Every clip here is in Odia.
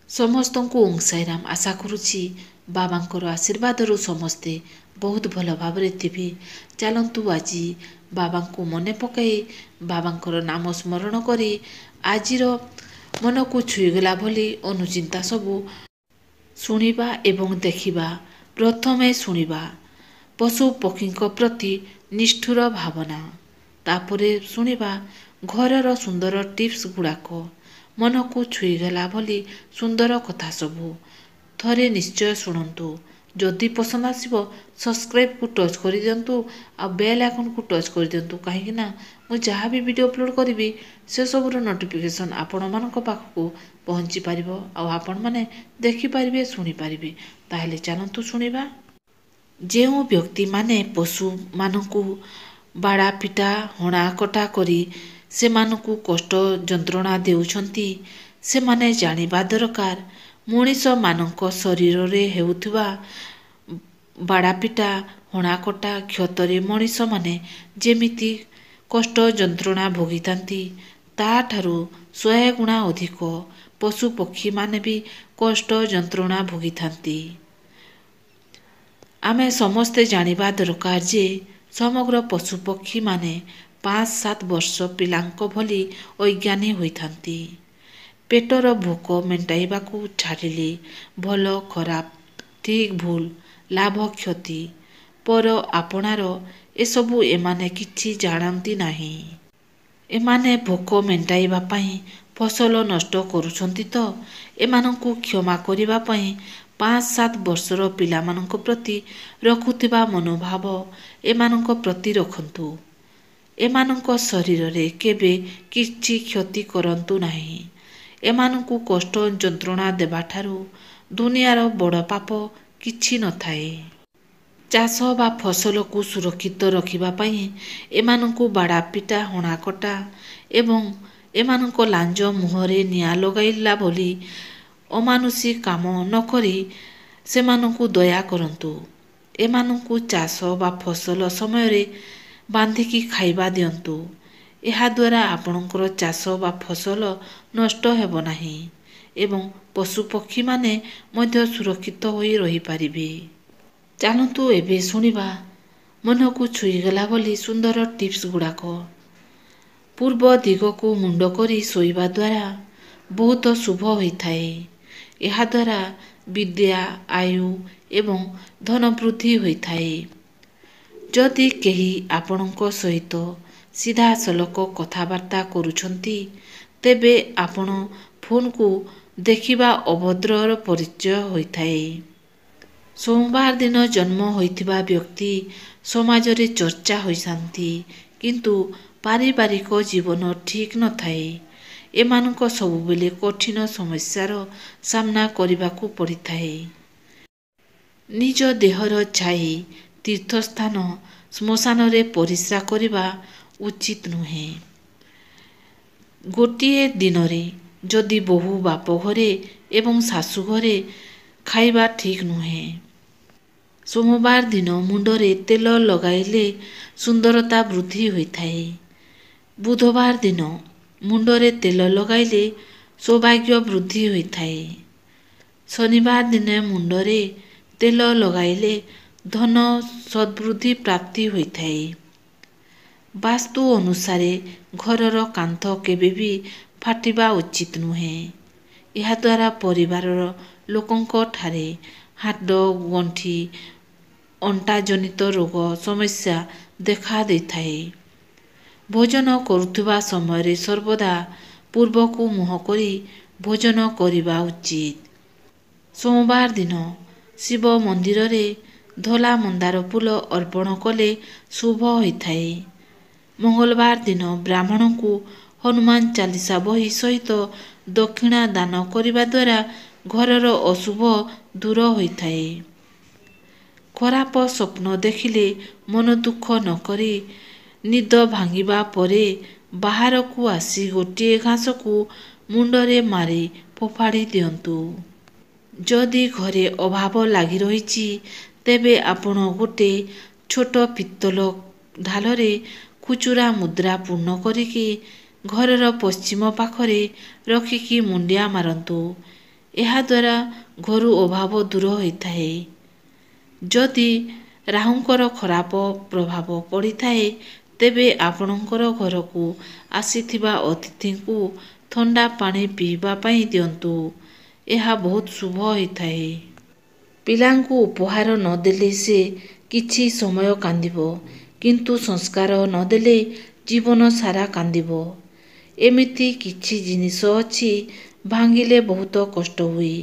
ସମସ୍ତଙ୍କୁ ଓଁ ସାଇରାମ। ଆଶା କରୁଛି ବାବାଙ୍କର ଆଶୀର୍ବାଦରୁ ସମସ୍ତେ ବହୁତ ଭଲ ଭାବରେ ଥିବେ। ଚାଲନ୍ତୁ ଆଜି ବାବାଙ୍କୁ ମନେ ପକାଇ ବାବାଙ୍କର ନାମ ସ୍ମରଣ କରି ଆଜିର ମନକୁ ଛୁଇଁଗଲା ଭଳି ଅନୁଚିନ୍ତା ସବୁ ଶୁଣିବା ଏବଂ ଦେଖିବା। ପ୍ରଥମେ ଶୁଣିବା ପଶୁ ପକ୍ଷୀଙ୍କ ପ୍ରତି ନିଷ୍ଠୁର ଭାବନା। ତାପରେ ଶୁଣିବା ଘରର ସୁନ୍ଦର ଟିପ୍ସ ଗୁଡ଼ାକ। ମନକୁ ଛୁଇଁଗଲା ଭଳି ସୁନ୍ଦର କଥା ସବୁ। ଥରେ ନିଶ୍ଚୟ ଶୁଣନ୍ତୁ। ଯଦି ପସନ୍ଦ ଆସିବ ସବସ୍କ୍ରାଇବ୍କୁ ଟଚ୍ କରିଦିଅନ୍ତୁ ଆଉ ବେଲ୍ ଆଇକନ୍କୁ ଟଚ୍ କରିଦିଅନ୍ତୁ। କାହିଁକି ନା ମୁଁ ଯାହା ବି ଭିଡ଼ିଓ ଅପଲୋଡ଼ କରିବି ସେସବୁର ନୋଟିଫିକେସନ୍ ଆପଣମାନଙ୍କ ପାଖକୁ ପହଞ୍ଚି ପାରିବ ଆଉ ଆପଣମାନେ ଦେଖିପାରିବେ, ଶୁଣିପାରିବେ। ତାହେଲେ ଚାଲନ୍ତୁ ଶୁଣିବା। ଯେଉଁ ବ୍ୟକ୍ତିମାନେ ପଶୁମାନଙ୍କୁ ବାଡ଼ା ପିଟା ହଣାକଟା କରି ସେମାନଙ୍କୁ କଷ୍ଟ ଯନ୍ତ୍ରଣା ଦେଉଛନ୍ତି ସେମାନେ ଜାଣିବା ଦରକାର ମଣିଷମାନଙ୍କ ଶରୀରରେ ହେଉଥିବା ବାଡ଼ାପିଟା ହଣାକଟା କ୍ଷତରେ ମଣିଷମାନେ ଯେମିତି କଷ୍ଟ ଯନ୍ତ୍ରଣା ଭୋଗିଥାନ୍ତି ତାଠାରୁ 100 ଗୁଣା ଅଧିକ ପଶୁପକ୍ଷୀମାନେ ବି କଷ୍ଟ ଯନ୍ତ୍ରଣା ଭୋଗିଥାନ୍ତି। ଆମେ ସମସ୍ତେ ଜାଣିବା ଦରକାର ଯେ ସମଗ୍ର ପଶୁପକ୍ଷୀମାନେ 5-7 ବର୍ଷ ପିଲାଙ୍କ ଭଳି ଅଜ୍ଞାନୀ ହୋଇଥାନ୍ତି। ପେଟର ଭୋକ ମେଣ୍ଟାଇବାକୁ ଛାଡ଼ିଲେ ଭଲ ଖରାପ, ଠିକ୍ ଭୁଲ, ଲାଭ କ୍ଷତି, ପର ଆପଣାର ଏସବୁ ଏମାନେ କିଛି ଜାଣନ୍ତି ନାହିଁ। ଏମାନେ ଭୋକ ମେଣ୍ଟାଇବା ପାଇଁ ଫସଲ ନଷ୍ଟ କରୁଛନ୍ତି ତ ଏମାନଙ୍କୁ କ୍ଷମା କରିବା ପାଇଁ 5-7 ବର୍ଷର ପିଲାମାନଙ୍କ ପ୍ରତି ରଖୁଥିବା ମନୋଭାବ ଏମାନଙ୍କ ପ୍ରତି ରଖନ୍ତୁ। ଏମାନଙ୍କ ଶରୀରରେ କେବେ କିଛି କ୍ଷତି କରନ୍ତୁ ନାହିଁ। ଏମାନଙ୍କୁ କଷ୍ଟ ଯନ୍ତ୍ରଣା ଦେବାଠାରୁ ଦୁନିଆର ବଡ଼ ପାପ କିଛି ନଥାଏ। ଚାଷ ବା ଫସଲକୁ ସୁରକ୍ଷିତ ରଖିବା ପାଇଁ ଏମାନଙ୍କୁ ବାଡ଼ାପିଟା ହଣାକଟା ଏବଂ ଏମାନଙ୍କ ଲାଞ୍ଜ ମୁହଁରେ ନିଆଁ ଲଗାଇଲା ଭଳି ଅମାନୁଷୀ କାମ ନକରି ସେମାନଙ୍କୁ ଦୟା କରନ୍ତୁ। ଏମାନଙ୍କୁ ଚାଷ ବା ଫସଲ ସମୟରେ ବାନ୍ଧିକି ଖାଇବା ଦିଅନ୍ତୁ। ଏହାଦ୍ୱାରା ଆପଣଙ୍କର ଚାଷ ବା ଫସଲ ନଷ୍ଟ ହେବ ନାହିଁ ଏବଂ ପଶୁପକ୍ଷୀମାନେ ମଧ୍ୟ ସୁରକ୍ଷିତ ହୋଇ ରହିପାରିବେ। ଚାଲନ୍ତୁ ଏବେ ଶୁଣିବା ମନକୁ ଛୁଇଁଗଲା ଭଳି ସୁନ୍ଦର ଟିପ୍ସ ଗୁଡ଼ାକ। ପୂର୍ବ ଦିଗକୁ ମୁଣ୍ଡ କରି ଶୋଇବା ଦ୍ୱାରା ବହୁତ ଶୁଭ ହୋଇଥାଏ। ଏହାଦ୍ୱାରା ବିଦ୍ୟା, ଆୟୁ ଏବଂ ଧନ ବୃଦ୍ଧି ହୋଇଥାଏ। ଯଦି କେହି ଆପଣଙ୍କ ସହିତ ସିଧାସଳଖ କଥାବାର୍ତ୍ତା କରୁଛନ୍ତି ତେବେ ଆପଣ ଫୋନକୁ ଦେଖିବା ଅଭଦ୍ରର ପରିଚୟ ହୋଇଥାଏ। ସୋମବାର ଦିନ ଜନ୍ମ ହୋଇଥିବା ବ୍ୟକ୍ତି ସମାଜରେ ଚର୍ଚ୍ଚା ହୋଇଥାନ୍ତି କିନ୍ତୁ ପାରିବାରିକ ଜୀବନ ଠିକ୍ ନଥାଏ। ଏମାନଙ୍କ ସବୁବେଳେ କଠିନ ସମସ୍ୟାର ସାମ୍ନା କରିବାକୁ ପଡ଼ିଥାଏ। ନିଜ ଦେହର ଛାଇ ତୀର୍ଥସ୍ଥାନ ଶ୍ମଶାନରେ ପରିସ୍ରା କରିବା ଉଚିତ ନୁହେଁ। ଗୋଟିଏ ଦିନରେ ଯଦି ବୋହୂ ବାପଘରେ ଏବଂ ଶାଶୁଘରେ ଖାଇବା ଠିକ୍ ନୁହେଁ। ସୋମବାର ଦିନ ମୁଣ୍ଡରେ ତେଲ ଲଗାଇଲେ ସୁନ୍ଦରତା ବୃଦ୍ଧି ହୋଇଥାଏ। ବୁଧବାର ଦିନ ମୁଣ୍ଡରେ ତେଲ ଲଗାଇଲେ ସୌଭାଗ୍ୟ ବୃଦ୍ଧି ହୋଇଥାଏ। ଶନିବାର ଦିନ ମୁଣ୍ଡରେ ତେଲ ଲଗାଇଲେ ଧନ ସଦ୍ବୃଦ୍ଧି ପ୍ରାପ୍ତି ହୋଇଥାଏ। ବାସ୍ତୁ ଅନୁସାରେ ଘରର କାନ୍ଥ କେବେ ବି ଫାଟିବା ଉଚିତ ନୁହେଁ। ଏହାଦ୍ୱାରା ପରିବାରର ଲୋକଙ୍କଠାରେ ହାଡ଼ ଗଣ୍ଠି ଅଣ୍ଟାଜନିତ ରୋଗ ସମସ୍ୟା ଦେଖା ଦେଇଥାଏ। ଭୋଜନ କରୁଥିବା ସମୟରେ ସର୍ବଦା ପୂର୍ବକୁ ମୁହଁ କରି ଭୋଜନ କରିବା ଉଚିତ। ସୋମବାର ଦିନ ଶିବ ମନ୍ଦିରରେ ଧଳା ମନ୍ଦାର ଫୁଲ ଅର୍ପଣ କଲେ ଶୁଭ ହୋଇଥାଏ। ମଙ୍ଗଳବାର ଦିନ ବ୍ରାହ୍ମଣଙ୍କୁ ହନୁମାନ ଚାଳିଶା ବହି ସହିତ ଦକ୍ଷିଣା ଦାନ କରିବା ଦ୍ୱାରା ଘରର ଅଶୁଭ ଦୂର ହୋଇଥାଏ। ଖରାପ ସ୍ୱପ୍ନ ଦେଖିଲେ ମନ ଦୁଃଖ ନକରି ନିଦ ଭାଙ୍ଗିବା ପରେ ବାହାରକୁ ଆସି ଗୋଟିଏ ଘାସକୁ ମୁଣ୍ଡରେ ମାରି ଫୋପାଡ଼ି ଦିଅନ୍ତୁ। ଯଦି ଘରେ ଅଭାବ ଲାଗି ରହିଛି ତେବେ ଆପଣ ଗୋଟିଏ ଛୋଟ ପିତ୍ତଳ ଢାଳରେ ଖୁଚୁରା ମୁଦ୍ରା ପୂର୍ଣ୍ଣ କରିକି ଘରର ପଶ୍ଚିମ ପାଖରେ ରଖିକି ମୁଣ୍ଡିଆ ମାରନ୍ତୁ। ଏହାଦ୍ୱାରା ଘରୁ ଅଭାବ ଦୂର ହୋଇଥାଏ। ଯଦି ରାହୁଙ୍କର ଖରାପ ପ୍ରଭାବ ପଡ଼ିଥାଏ ତେବେ ଆପଣଙ୍କର ଘରକୁ ଆସିଥିବା ଅତିଥିଙ୍କୁ ଥଣ୍ଡା ପାଣି ପିଇବା ପାଇଁ ଦିଅନ୍ତୁ। ଏହା ବହୁତ ଶୁଭ ହୋଇଥାଏ। ପିଲାଙ୍କୁ ଉପହାର ନ ଦେଲେ ସେ କିଛି ସମୟ କାନ୍ଦିବ, କିନ୍ତୁ ସଂସ୍କାର ନ ଦେଲେ ଜୀବନ ସାରା କାନ୍ଦିବ। ଏମିତି କିଛି ଜିନିଷ ଅଛି ଭାଙ୍ଗିଲେ ବହୁତ କଷ୍ଟ ହୁଏ।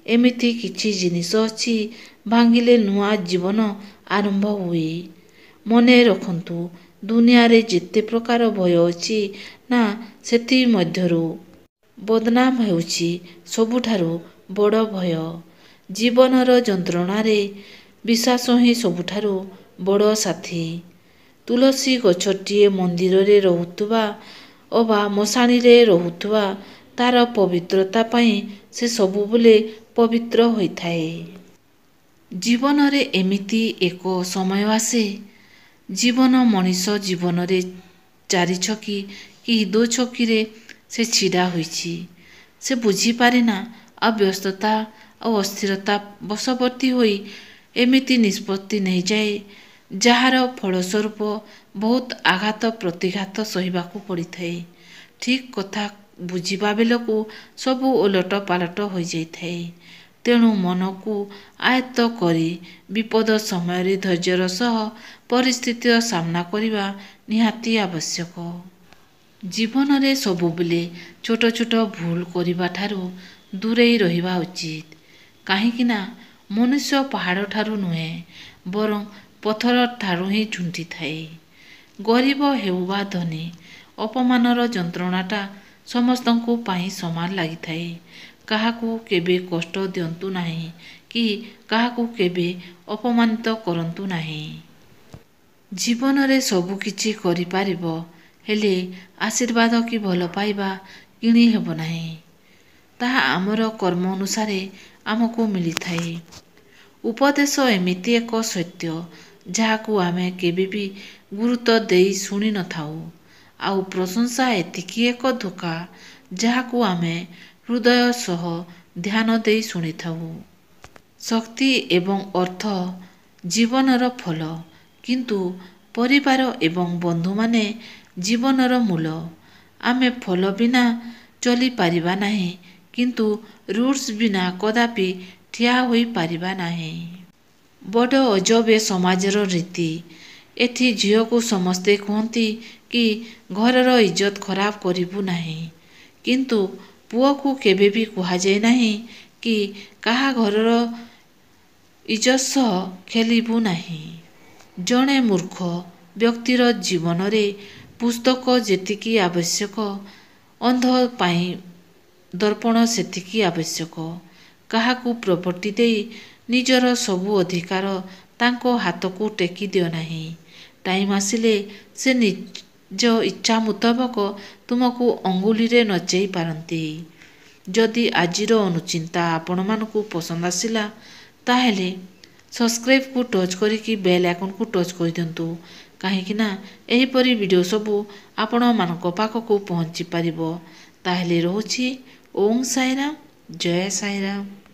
ଏମିତି କିଛି ଜିନିଷ ଅଛି ଭାଙ୍ଗିଲେ ନୂଆ ଜୀବନ ଆରମ୍ଭ ହୁଏ। ମନେ ରଖନ୍ତୁ, ଦୁନିଆରେ ଯେତେ ପ୍ରକାର ଭୟ ଅଛି ନା ସେଥିମଧ୍ୟରୁ ବଦନାମ ହେଉଛି ସବୁଠାରୁ ବଡ଼ ଭୟ। ଜୀବନର ଯନ୍ତ୍ରଣାରେ ବିଶ୍ୱାସ ହିଁ ସବୁଠାରୁ ବଡ଼ ସାଥୀ। ତୁଳସୀ ଗଛଟିଏ ମନ୍ଦିରରେ ରହୁଥିବା ଅବା ମଶାଣିରେ ରହୁଥିବା ତାର ପବିତ୍ରତା ପାଇଁ ସେ ସବୁବେଳେ ପବିତ୍ର ହୋଇଥାଏ। ଜୀବନରେ ଏମିତି ଏକ ସମୟ ଆସେ, ଜୀବନ ମଣିଷ ଜୀବନରେ ଚାରିଛକି କି ଦୋଛକିରେ ସେ ଛିଡ଼ା ହୋଇଛି। ସେ ବୁଝିପାରେନା ଆଉ ବ୍ୟସ୍ତତା ଆଉ ଅସ୍ଥିରତା ବଶବର୍ତ୍ତୀ ହୋଇ ଏମିତି ନିଷ୍ପତ୍ତି ନେଇଯାଏ ଯାହାର ଫଳସ୍ୱରୂପ ବହୁତ ଆଘାତ ପ୍ରତିଘାତ ସହିବାକୁ ପଡ଼ିଥାଏ। ଠିକ୍ କଥା ବୁଝିବା ବେଳକୁ ସବୁ ଓଲଟ ପାଲଟ ହୋଇଯାଇଥାଏ। ତେଣୁ ମନକୁ ଆୟତ୍ତ କରି ବିପଦ ସମୟରେ ଧୈର୍ଯ୍ୟର ସହ ପରିସ୍ଥିତିର ସାମ୍ନା କରିବା ନିହାତି ଆବଶ୍ୟକ। ଜୀବନରେ ସବୁବେଳେ ଛୋଟ ଛୋଟ ଭୁଲ କରିବାଠାରୁ ଦୂରେଇ ରହିବା ଉଚିତ। କାହିଁକିନା ମନୁଷ୍ୟ ପାହାଡ଼ଠାରୁ ନୁହେଁ ବରଂ ପଥରଠାରୁ ହିଁ ଝୁଣ୍ଟିଥାଏ। ଗରିବ ହେଉ ବା ଧନୀ, ଅପମାନର ଯନ୍ତ୍ରଣାଟା ସମସ୍ତଙ୍କୁ ପାଇଁ ସମାନ ଲାଗିଥାଏ। କାହାକୁ କେବେ କଷ୍ଟ ଦିଅନ୍ତୁ ନାହିଁ କି କାହାକୁ କେବେ ଅପମାନିତ କରନ୍ତୁ ନାହିଁ। ଜୀବନରେ ସବୁ କିଛି କରିପାରିବ, ହେଲେ ଆଶୀର୍ବାଦ କି ଭଲ ପାଇବା କିଣି ହେବ ନାହିଁ। ତାହା ଆମର କର୍ମ ଅନୁସାରେ ଆମକୁ ମିଳିଥାଏ। ଉପଦେଶ ଏମିତି ଏକ ସତ୍ୟ ଯାହାକୁ ଆମେ କେବେବି ଗୁରୁତ୍ୱ ଦେଇ ଶୁଣି ନଥାଉ। ଆଉ ପ୍ରଶଂସା ଏତିକି ଏକ ଧୋକା ଯାହାକୁ ଆମେ ହୃଦୟ ସହ ଧ୍ୟାନ ଦେଇ ଶୁଣିଥାଉ। ଶକ୍ତି ଏବଂ ଅର୍ଥ ଜୀବନର ଫଳ, କିନ୍ତୁ ପରିବାର ଏବଂ ବନ୍ଧୁମାନେ ଜୀବନର ମୂଳ। ଆମେ ଫଳ ବିନା ଚଳିପାରିବା ନାହିଁ, କିନ୍ତୁ ରୁଟ୍ସ ବିନା କଦାପି ଠିଆ ହୋଇପାରିବା ନାହିଁ। ବଡ଼ ଅଜବ ଏ ସମାଜର ରୀତି। ଏଠି ଝିଅକୁ ସମସ୍ତେ କୁହନ୍ତି କି ଘରର ଇଜ୍ଜତ ଖରାପ କରିବୁ ନାହିଁ, କିନ୍ତୁ ପୁଅକୁ କେବେବି କୁହାଯାଏ ନାହିଁ କି କାହା ଘରର ଇଜ୍ଜତ ସହ ଖେଳିବୁ ନାହିଁ। ଜଣେ ମୂର୍ଖ ବ୍ୟକ୍ତିର ଜୀବନରେ ପୁସ୍ତକ ଯେତିକି ଆବଶ୍ୟକ, ଅନ୍ଧ ପାଇଁ ଦର୍ପଣ ସେତିକି ଆବଶ୍ୟକ। କାହାକୁ ପ୍ରପର୍ଟି ଦେଇ ନିଜର ସବୁ ଅଧିକାର ତାଙ୍କ ହାତକୁ ଟେକି ଦିଅ ନାହିଁ। ଟାଇମ୍ ଆସିଲେ ସେ ନିଜ ଇଚ୍ଛା ମୁତାବକ ତୁମକୁ ଅଙ୍ଗୁଳିରେ ନଚେଇ ପାରନ୍ତି। ଯଦି ଆଜିର ଅନୁଚିନ୍ତା ଆପଣମାନଙ୍କୁ ପସନ୍ଦ ଆସିଲା, ତାହେଲେ ସବସ୍କ୍ରାଇବ୍କୁ ଟଚ୍ କରିକି ବେଲ୍ ଆଇକନ୍କୁ ଟଚ୍ କରିଦିଅନ୍ତୁ। କାହିଁକିନା ଏହିପରି ଭିଡ଼ିଓ ସବୁ ଆପଣମାନଙ୍କ ପାଖକୁ ପହଞ୍ଚି ପାରିବ। ତାହେଲେ ରହୁଛି। ଓଁ ସାଇରାମ, ଜୟ ସାଇରାମ।